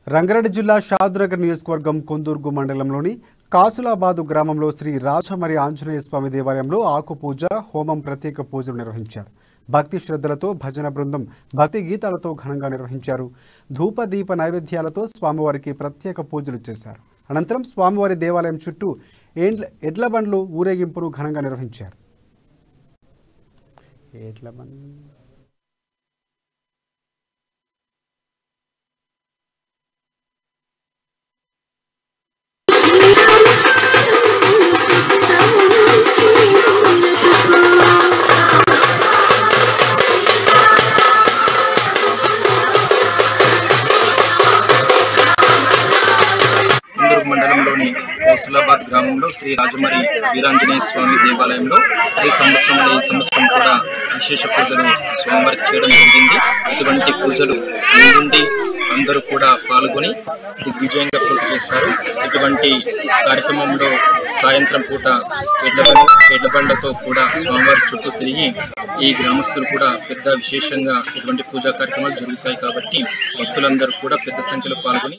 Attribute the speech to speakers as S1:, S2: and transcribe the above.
S1: రంగారెడ్డి జిల్లా షాద్నగర్ నియోజకవర్గం కొందుర్గు మండలంలోని కాసులాబాదు గ్రామంలో శ్రీ రాజమరి ఆంజనేయ స్వామి దేవాలయంలో ఆకు పూజ, హోమం ప్రత్యేక పూజలు నిర్వహించారు. భక్తి శ్రద్ధలతో భజన బృందం భక్తి గీతాలతో ఘనంగా నిర్వహించారు. ధూప దీప నైవేద్యాలతో స్వామివారికి ప్రత్యేక పూజలు చేశారు. అనంతరం స్వామివారి దేవాలయం చుట్టూ ఎడ్ల బండ్లు ఊరేగింపును ఘనంగా నిర్వహించారు.
S2: మండలంలోని కాసులాబాద్ గ్రామంలో శ్రీ రాజమరి వీరాంజనేయ స్వామి దేవాలయంలో ఈ సంవత్సరం కూడా విశేష పూజలు స్వామివారికి చేయడం జరిగింది. ఇటువంటి పూజలు ముందుండి అందరూ కూడా పాల్గొని దిగ్విజయంగా పూర్తి చేశారు. ఇటువంటి కార్యక్రమంలో సాయంత్రం పూట ఎడ్లబండతో కూడా స్వామివారి చుట్టూ తిరిగి ఈ గ్రామస్తులు కూడా పెద్ద విశేషంగా ఇటువంటి పూజా కార్యక్రమాలు జరుగుతాయి కాబట్టి భక్తులందరూ కూడా పెద్ద సంఖ్యలో పాల్గొని